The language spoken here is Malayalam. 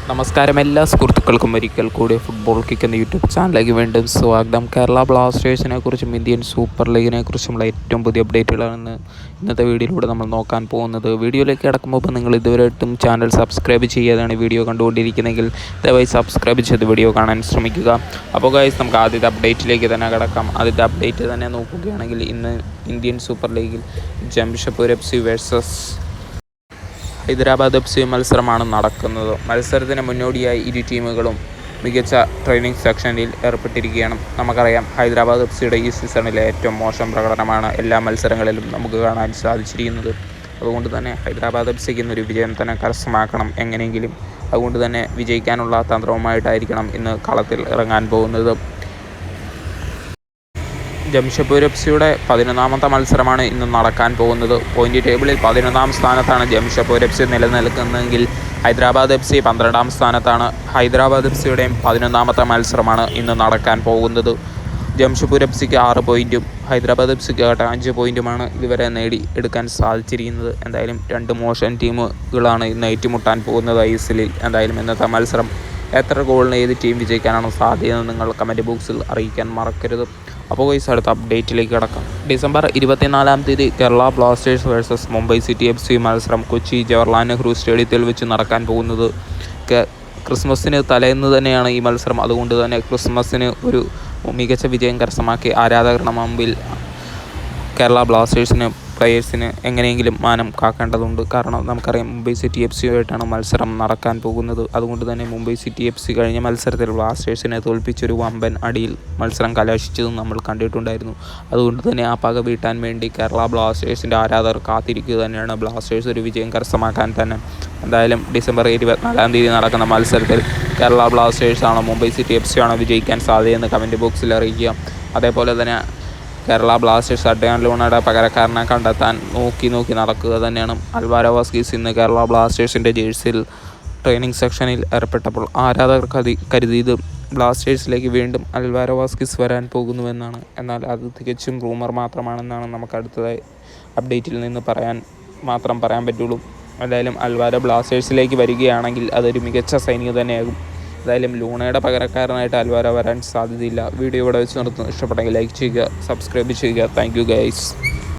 നമസ്കാരം എല്ലാ സുഹൃത്തുക്കൾക്കും ഒരിക്കൽ കൂടി ഫുട്ബോൾ കിക്ക് എന്ന യൂട്യൂബ് ചാനലിലേക്ക് വീണ്ടും സ്വാഗതം. കേരള ബ്ലാസ്റ്റേഴ്സിനെ കുറിച്ചും ഇന്ത്യൻ സൂപ്പർ ലീഗിനെ കുറിച്ചുമുള്ള ഏറ്റവും പുതിയ അപ്ഡേറ്റുകളാണ് ഇന്നത്തെ വീഡിയോയിലൂടെ നമ്മൾ നോക്കാൻ പോകുന്നത്. വീഡിയോയിലേക്ക് കടക്കുമ്പോൾ നിങ്ങൾ ഇതുവരെയായിട്ടും ചാനൽ സബ്സ്ക്രൈബ് ചെയ്യാതാണ് വീഡിയോ കണ്ടുകൊണ്ടിരിക്കുന്നതെങ്കിൽ ദയവായി സബ്സ്ക്രൈബ് ചെയ്ത് വീഡിയോ കാണാൻ ശ്രമിക്കുക. അപ്പോൾ ഗൈസ്, നമുക്ക് ആദ്യത്തെ അപ്ഡേറ്റിലേക്ക് തന്നെ കടക്കാം. ആദ്യത്തെ അപ്ഡേറ്റ് തന്നെ നോക്കുകയാണെങ്കിൽ ഇന്ന് ഇന്ത്യൻ സൂപ്പർ ലീഗിൽ Jamshedpur FC versus Hyderabad FC മത്സരമാണ് നടക്കുന്നത്. മത്സരത്തിന് മുന്നോടിയായി ഇരു ടീമുകളും മികച്ച ട്രെയിനിങ് സെക്ഷനിൽ ഏർപ്പെട്ടിരിക്കുകയാണ്. നമുക്കറിയാം, ഹൈദരാബാദ് FCയുടെ ഈ സീസണിലെ ഏറ്റവും മോശം പ്രകടനമാണ് എല്ലാ മത്സരങ്ങളിലും നമുക്ക് കാണാൻ സാധിച്ചിരിക്കുന്നത്. അതുകൊണ്ട് തന്നെ ഹൈദരാബാദ് FCക്ക് ഇന്നൊരു വിജയം തന്നെ കരസ്ഥമാക്കണം എങ്ങനെയെങ്കിലും. അതുകൊണ്ട് തന്നെ വിജയിക്കാനുള്ള തന്ത്രവുമായിട്ടായിരിക്കണം ഇന്ന് കളത്തിൽ ഇറങ്ങാൻ പോകുന്നത്. ജംഷഡ്പൂർ FCയുടെ 11ാമത്തെ മത്സരമാണ് ഇന്ന് നടക്കാൻ പോകുന്നത്. പോയിന്റ് ടേബിളിൽ 11ാം സ്ഥാനത്താണ് ജംഷഡ്പൂർ FC നിലനിൽക്കുന്നതെങ്കിൽ ഹൈദരാബാദ് FC 12ാം സ്ഥാനത്താണ്. ഹൈദരാബാദ് FCയുടെയും 11ാമത്തെ മത്സരമാണ് ഇന്ന് നടക്കാൻ പോകുന്നത്. ജംഷഡ്പൂർ FCക്ക് 6 പോയിൻറ്റും ഹൈദരാബാദ് FCക്ക് 5 പോയിൻറ്റുമാണ് ഇതുവരെ എടുക്കാൻ സാധിച്ചിരിക്കുന്നത്. എന്തായാലും രണ്ട് മോശം ടീമുകളാണ് ഇന്ന് ഏറ്റുമുട്ടാൻ പോകുന്നത് ISLൽ. എന്തായാലും ഇന്നത്തെ മത്സരം എത്ര ഗോളിന് ഏത് ടീം വിജയിക്കാനാണ് സാധ്യതയെന്ന് നിങ്ങൾ കമൻറ്റ് ബോക്സിൽ അറിയിക്കാൻ മറക്കരുത്. അപ്പോൾ ഗൈസ്, അടുത്ത അപ്ഡേറ്റിലേക്ക് കിടക്കാം. ഡിസംബർ 24-ാം തീയതി Kerala Blasters versus Mumbai city FC മത്സരം കൊച്ചി ജവഹർലാൽ നെഹ്റു സ്റ്റേഡിയത്തിൽ വെച്ച് നടക്കാൻ പോകുന്നത്. ക്രിസ്മസിന് തലേന്ന് തന്നെയാണ് ഈ മത്സരം. അതുകൊണ്ട് തന്നെ ക്രിസ്മസിന് ഒരു മികച്ച വിജയം കരസ്ഥമാക്കി ആരാധകരുടെ മുമ്പിൽ കേരള ബ്ലാസ്റ്റേഴ്സിന് പ്ലെയേഴ്സിന് എങ്ങനെയെങ്കിലും മാനം കാക്കേണ്ടതുണ്ട്. കാരണം നമുക്കറിയാം, മുംബൈ സിറ്റി FCയുമായിട്ടാണ് മത്സരം നടക്കാൻ പോകുന്നത്. അതുകൊണ്ട് തന്നെ മുംബൈ സിറ്റി FC കഴിഞ്ഞ മത്സരത്തിൽ ബ്ലാസ്റ്റേഴ്സിനെ തോൽപ്പിച്ചൊരു വമ്പൻ അടിയിൽ മത്സരം കലാശിച്ചതും നമ്മൾ കണ്ടിട്ടുണ്ടായിരുന്നു. അതുകൊണ്ട് തന്നെ ആ പക വീട്ടാൻ വേണ്ടി കേരള ബ്ലാസ്റ്റേഴ്സിൻ്റെ ആരാധകർ കാത്തിരിക്കുക തന്നെയാണ്. ബ്ലാസ്റ്റേഴ്സ് ഒരു വിജയം കരസ്ഥമാക്കാൻ തന്നെ. എന്തായാലും ഡിസംബർ 24-ാം തീയതി നടക്കുന്ന മത്സരത്തിൽ കേരള ബ്ലാസ്റ്റേഴ്സാണോ മുംബൈ സിറ്റി FC ആണോ വിജയിക്കാൻ സാധ്യതയെന്ന് കമൻറ്റ് ബോക്സിൽ അറിയിക്കുക. അതേപോലെ തന്നെ കേരള ബ്ലാസ്റ്റേഴ്സ് അഡ്രിയാൻ ലൂണയുടെ പകരക്കാരനെ കണ്ടെത്താൻ നോക്കി നടക്കുക തന്നെയാണ്. അൽവാരോ വാസ്കിസ് ഇന്ന് കേരള ബ്ലാസ്റ്റേഴ്സിൻ്റെ ജേഴ്സിയിൽ ട്രെയിനിങ് സെക്ഷനിൽ ഏർപ്പെട്ടപ്പോൾ ആരാധകർ കരുതിയത് ബ്ലാസ്റ്റേഴ്സിലേക്ക് വീണ്ടും അൽവാരോ വാസ്കിസ് വരാൻ പോകുന്നുവെന്നാണ്. എന്നാൽ അത് തികച്ചും റൂമർ മാത്രമാണെന്നാണ് നമുക്ക് അടുത്തതായി അപ്ഡേറ്റിൽ നിന്ന് പറയാൻ പറ്റുള്ളൂ. എന്തായാലും അൽവാരോ ബ്ലാസ്റ്റേഴ്സിലേക്ക് വരികയാണെങ്കിൽ അതൊരു മികച്ച സൈനിക തന്നെയാകും. എന്തായാലും ലൂണയുടെ പകരക്കാരനായിട്ട് അൽവാരോ വരാൻ സാധ്യതയില്ല. വീഡിയോ ഇവിടെ വെച്ച് നിർത്തുന്നു. ഇഷ്ടപ്പെട്ടെങ്കിൽ ലൈക്ക് ചെയ്യുക, സബ്സ്ക്രൈബ് ചെയ്യുക. Thank you guys.